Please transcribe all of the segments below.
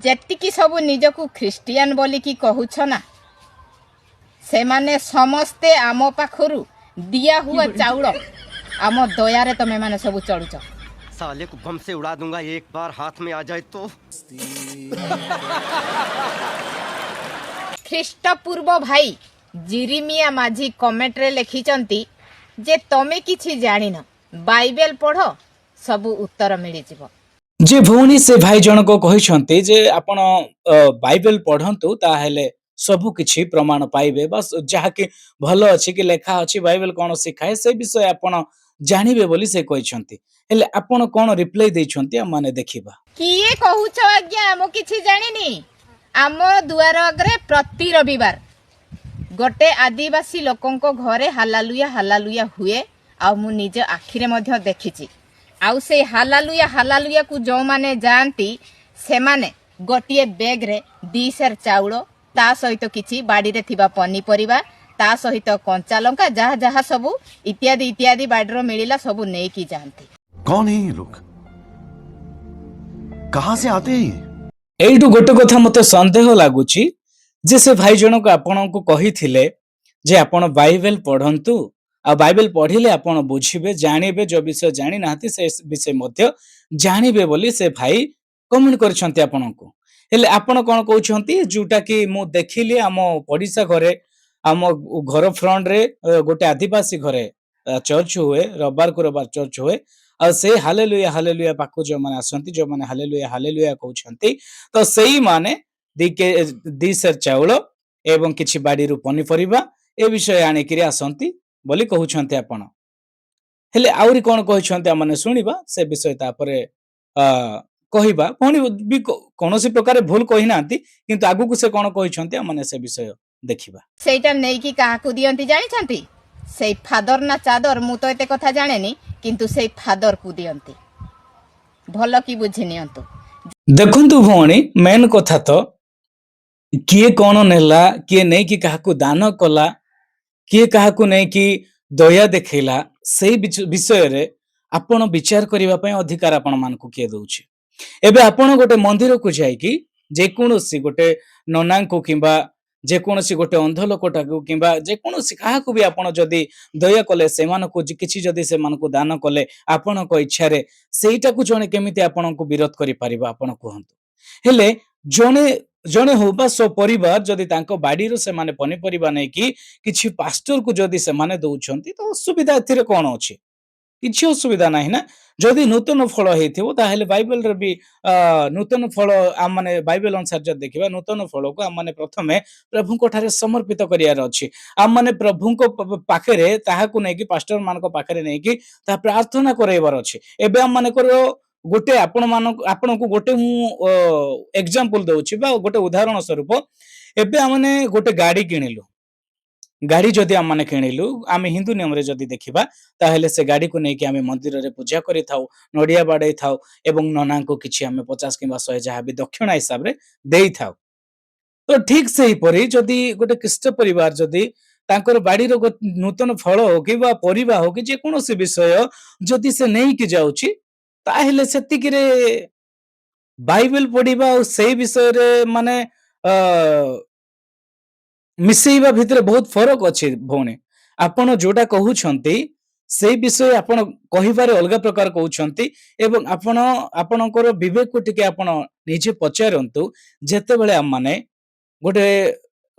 जेतिकी सब निजकू ख्रिस्टियान बोली की कहूछ ना से माने समस्ते आम पाखरु दिया हुआ चाउल आम दयारे तमे माने सब चलुच। साले को बम से उड़ा दूंगा एक बार हाथ में आ जाए तो। ख्रीष्टपूर्व भाई जिरिमिया माझी कमेंट रे लिखिचंती जे तमे किछि जानिन बाइबल पढ़ सब उत्तर मिली जिवो। जे भौणी से भाई जन को कहिसंती जे आपण बाइबल पढ़ंतु ताहेले सब किछि प्रमाण पाइबे बस जहा कि भलो अछि कि लेखा अछि बाइबल कोन सिखाए से विषय आपण जानिबे बोली से कहिसंती। हेले आपण कोन रिप्लाई दैछंती हम माने देखिबा। किए कहूछ आज्ञा हम किछि जानिनी। आम दुआर अग्रे प्रति रविवार गोटे आदिवासी लोकंको घरे हालालुया हुए आ मु निज आखिरे मध्य देखिछि। आउ से हालालुया को जो माने जानती से माने गोटिए बैग रे 2 सेर चाउल ता सहित किछि बाड़ी रे थिबा पनीपरिबा ता सहित कंचा लंका जहा जहा सब इत्यादि इत्यादि बाड़ीरो मिलिला सब नै की जानती। कौन है ये लोग, कहां से आते हैं? एइटु गोटे कथा मते संदेह लागुची जे से भाई जनक आपण को कहिथिले जे आपण बाइबल पढ़ंतु आ बाइबल पढ़िले आपण बुझिबे जानिबे जो विषय जानि नाहति से विषय मध्य जानिबे बोली से भाई कमेंट करछंती आपण को। हेले आपण कोन कहउछंती जोटा कि मु देखिली आम पडिसा घरे आम घर फ्रंट रे गोटे आदिवासी घरे चर्च हुए रविवार को रविवार चर्च हुए आ से हालेलुया पाखु जो माने आसंती जो माने हालेलुया कहउछंती तो सेई माने दी सेर चाउल एवं किछि बाड़ीरु पनीपरिबा ए विषय आनिकिरी आसंती बोली कहउछंती आपण। हेले आउरी कोन कहउछंती माने सुनिबा से विषय तापरे कहिबा पुणी भी कोनोसी प्रकार भूल कहि नांती किंतु आगु को से कोन कहउछंती माने से विषय देखिबा। सेटा नै की काहाकू दियंती जानिछंती से फादर ना चादर मु तो एते कथा जानेनी किंतु से फादर को दियंती भलो की बुझि नियंतु। देखंतु भौणी मेन कथा तो किए कोन नेला किए नै कि काहाकू दान कला किए काहाकू नै कि दया देखैला सेई विषय रे आपण विचार करिवा पय अधिकार आपण मान को किए दउछि। एबे आपण गोटे मंदिर को जाय कि जे कोनोसी गोटे नना को किबा जे कोनोसी गोटे अंध लोकटा को किबा जे कोनोसी काहाकू भी आपण जदी दया कले सेमान को किछि जदी सेमान को दान कले आपण को इच्छा रे सेइटा को जने केमिति आपण को विरोध करि परिबा आपण कहंतु। हेले जने जने हो बा सो परिवार जदी तांको बाडीरो से माने पनी परिबा नै कि किछि पास्टर को जदी से माने दउछंती तो असुविधा एथिरे कोन अछि किछि असुविधा नाही ना। जदि नूतन फल हेथिबो ताहेले बाइबल रे भी नूतन फल आम माने बाइबल अनुसार जब देखिबा नूतन फल को आम माने प्रथमे प्रभु को ठारे समर्पित करियार अछि। आम माने प्रभु को पाखरे ताहा को नै कि पास्टर मान को पाखरे नै कि ता प्रार्थना करैबार अछि। एबे आम माने करो गोटे आपण को गोटे मु एग्जांपल दउछि बा गोटे उदाहरण स्वरूप एबे आम माने गोटे गाड़ी किनिलु गाड़ी जदि आम माने किनिलु आम हिंदू नियम रे जदि देखिबा ताहेले से गाड़ी को नै कि आम मंदिर रे पूजा करि थाउ नडिया बाडै थाउ एवं नना को किछि आम 50 किबा 100 जहा भी दक्षिणा हिसाब रे देई थाउ। तो ठीक सेही परि जदि गोटे ख्रीष्ट परिवार जदि तांकर बाड़ी रो नूतन फल हो कि बा परिबा हो कि जे कोनोसी विषय जदि से नै कि जाउछि ताहेले सेतिक रे बाइबल पढ़िबा और सेही विषय रे माने मिसेइबा भितरे बहुत फरक अछि भौणी। आपण जोटा कहउछंती सेही विषय आपण कहिबारे अलगा प्रकार कहउछंती एवं आपणकर विवेक को टिके आपण निजे पचारंतु जेते बेले हम माने गोटे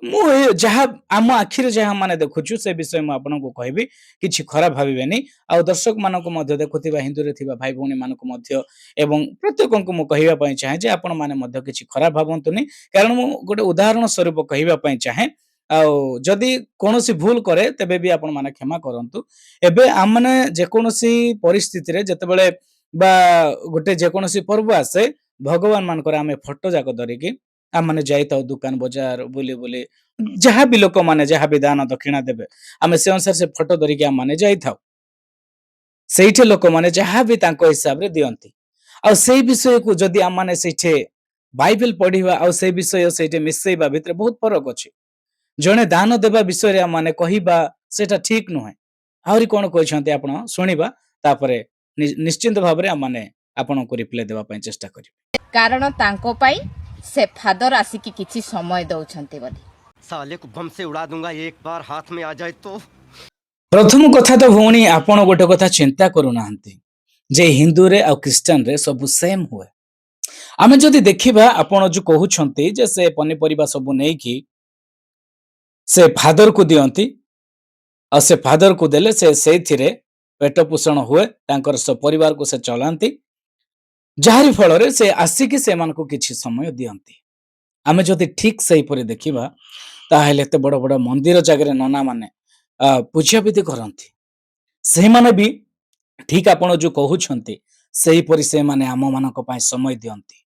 मु जहा आम आखिरे जहा माने देखुछु से विषय मु आपन को कहबी किछि खराब भाबिबेनी आ दर्शक मानको मध्य देखुथिबा हिंदू रे थिबा भाई भौणी मानको मध्य एवं प्रत्येक को मु कहिबा पय चाहे जे आपण माने मध्य किछि खराब भाबंतुनी कारण मु गोटे उदाहरण स्वरूप कहिबा पय चाहे आ जदि कोनोसी भूल करे तबे भी आपण माने क्षमा करंतु। एबे आम माने जे कोनोसी परिस्थिति रे जते बेले बा गोटे जे कोनोसी पर्व आसे भगवान मानकर आमे फोटो जाक धरिकी आम माने जाइताउ दुकान बाजार बुली बुली जहा भी लोक माने जहा भी दान दक्षिणा देबे आमे से अनुसार से फोटो धरिकी आम माने जाइताउ सेइठे लोक माने जहा भी तांको हिसाब रे दियंती आ सेई विषय को जदि आम माने सेइठे बाइबल पढ़िबा आ सेई विषय सेइठे मिसेइबा भितरे बहुत फरक अछि। जने दान देबा विषय रे आम माने कहिबा सेटा ठीक नुहे। आउरी कोन कहछंती आपण सुनिबा तापरे निश्चिंत भाबरे आम माने आपण को रिप्लाई देबा पय चेष्टा करिबा। कारण तांको पाई से फादर आसिकी किछि समय दउछन्ते बोली। साले को बम से उड़ा दूंगा एक बार हाथ में आ जाए तो। प्रथम कथा तो भौणी आपण गोटे कथा चिंता करूनाहांती जे हिंदू रे आ क्रिश्चियन रे सब सेम हुए। आमे जदि देखिबा आपण जो कहउछन्ती जे से पनिपरिबा सब नै कि से फादर को दियंती आ से फादर को देले से सेथिरे पेट पोषण हुए तांकर सब परिवार को से चलांती जाहारी फल रे से आसिकी से मान को किछि समय दियंती। आमे जदि ठीक सही परि देखिबा ताहेले एते बड़ बड़ मंदिर जागरे नना माने पूजा विधि करंती से माने भी ठीक आपण जो कहउछन्ती सेही परि से माने आम मानक पय समय दियंती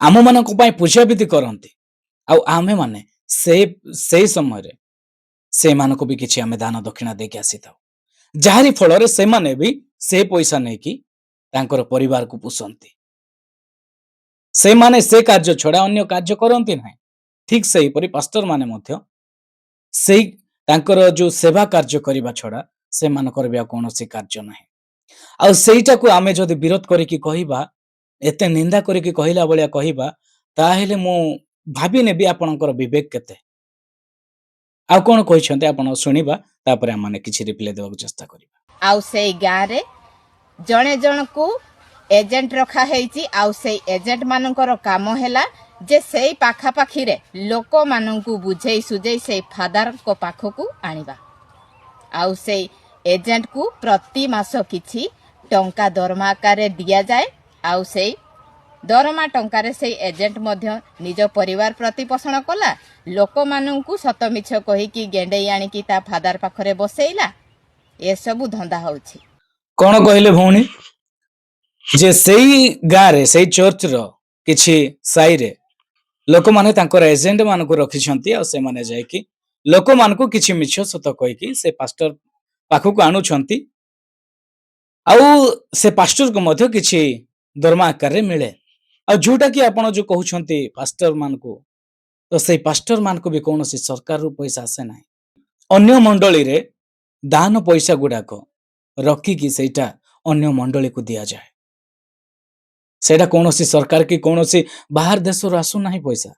आम मानक पय पूजा विधि करंती आ आमे माने से समय रे से मानको भी किछि आमे दान दक्षिणा देके आसीताउ जाहारी फल रे से माने भी से पैसा नै कि तांकर परिवार को पोषंती से माने से कार्य छड़ा अन्य कार्य करंती नाही। ठीक सही परि पास्टर माने मध्य सेही तांकर जो सेवा कार्य करिबा छड़ा से मानकर भी कोनोसी कार्य नाही। आ सेईटा को आमे जदि विरोध करिकि कहिबा एते निंदा करिकि कहिला बलिया कहिबा ताहेले मु भाबी नेबी आपणकर विवेक केते आ कोन कहिसंते आपण सुनिबा तापरे माने किछि रिप्लाई देबाक चेष्टा करिबा। आउ सेई गाँ रे जणे जण को एजेंट रखा हेची आउ सेई एजेंट मानकर काम हैला जे सेई पाखा पाखी रे लोक माननकु बुझेई सुझेई सेई फादर को पाखकु आनिबा आउ सेई एजेंट को प्रति मास किछि टंका दरमा आकारे दिया जाए आउ सेई दरमा टंकारे सेई एजेंट मध्य निज परिवार प्रतिपोषण कला लोक माननकु सतमिछ कहि कि गेंडेई आनी कि ता फादर पाखरे बसेइला ए सब धंदा होछि। कोन कहिले भौणी जे सेई गाँ रे सेई चर्च रो किछि साई रे लोक माने तांकर एजेंट मान को रखिछंती आ से माने जाय कि लोक मान को किछि मिछ सत कहि कि से पास्टर पाखु को आनुछंती आउ से पास्टर को मध्य किछि दरमा आकार रे मिले आ जोटा कि आपण जो कहउछंती पास्टर मान को तो से पास्टर मान को भी कोनोसी सरकार रु पैसा आसे नाही। अन्य मंडली रे दान पैसा गुडा को रखी कि सेटा अन्य मंडली को दिया जाए सेटा कोनोसी सरकार की कोनोसी बाहर देश रो आसु नाही पैसा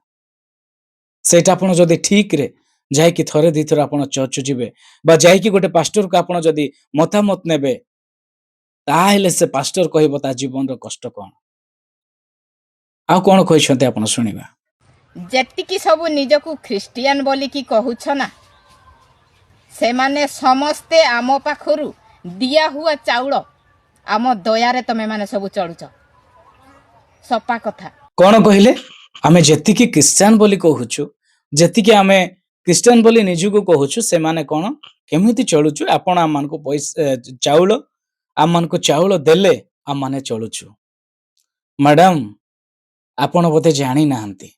सेटा आपण जदी ठीक रे जाय कि थरे दी थर आपण चर्च जिवे बा जाय कि गोटे पास्टर को आपण जदी मतामत नेबे ताहेले से पास्टर कहबो ता जीवन रो कष्ट कोन आ कोन कहिसंते आपण सुनिबा। जेतिकी सब निजकु ख्रिस्टियन बोली कि कहूछ ना से माने समस्ते आम पाखरु दिया हुआ चाउल आम दयारे तमे माने सब चलुच सपा कथा कोन कहिले आमे जेतिकी क्रिश्चियन बोली कहूछु जेतिकी आमे क्रिश्चियन बोली निजु को कहूछु से माने कोन केमिति चलुछु आपण आम मान को पैसा चाउल आम मान को चाउल देले आम माने चलुछु। मैडम आपण बोधे जानी नाहंती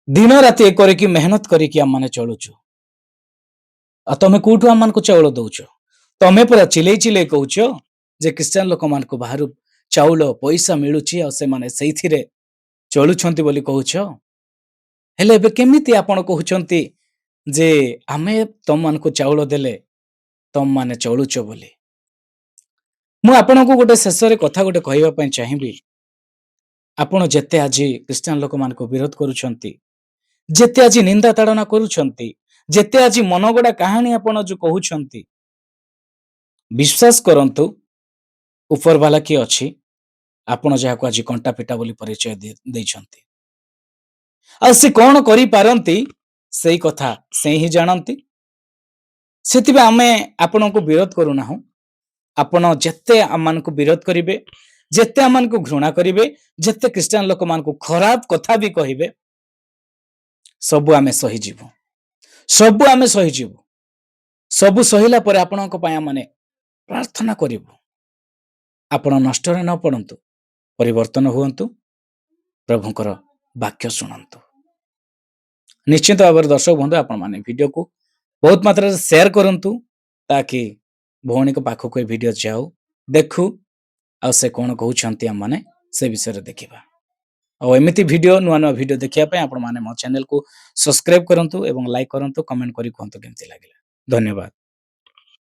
दिन राति एक करके मेहनत करके आम माने चलुछु आ तमे कोठु आम मान को चाउल दउछो तमे पूरा चिले चिले कहूछो जे क्रिश्चियन लोक मान को बाहरु चाउल पैसा मिलुची आ से माने सेइथिरे चलुछंती बोली कहूछो हेले एबे केमिति आपण कहउछंती जे आमे तम मान को चाउल देले तम माने चलुछो बोली। मु आपण को गोटे शेष रे कथा गोटे कहबा पय चाहिबी आपण जेते आजि क्रिश्चियन लोक मान को विरोध करूछंती जेते आजि निंदा ताड़ना करूछंती जेते आजि मनगड़ा कहानी आपण जो कहउछंती विश्वास करंतु ऊपर वाला की अछि आपण जहा को आजि कंटा पिटा बोली परिचय दैछंती आ से कोन करि पारंती सेही कथा से ही जानंती सेतिबे आमे आपण को विरोध करू ना आपण जेते आमान को विरोध करिवे जेते आमान को घृणा करिवे जेते क्रिश्चियन लोक मान को खराब कथा भी कहिवे सबु आमे सही जीवो सबु आमे सही जीवो सबु सहिला परे आपण को पाया माने प्रार्थना करिवो आपण नष्ट रे न पड़ंतु परिवर्तन हुअंतु प्रभुकर वाक्य सुनंतु। निश्चित भाव दर्शक बंधु आपण माने वीडियो को बहुत मात्रा रे शेयर करंतु ताकि भौणी को पाखो कोई वीडियो जाऊ देखु आ से कोन कहउछंती हम माने से विषय रे देखिबा और एमिति वीडियो नुआ नुआ वीडियो देखिया पे आपण माने मो चैनल को सब्सक्राइब करंतु एवं लाइक करंतु कमेंट करी कहंतु केमति लागिला। धन्यवाद।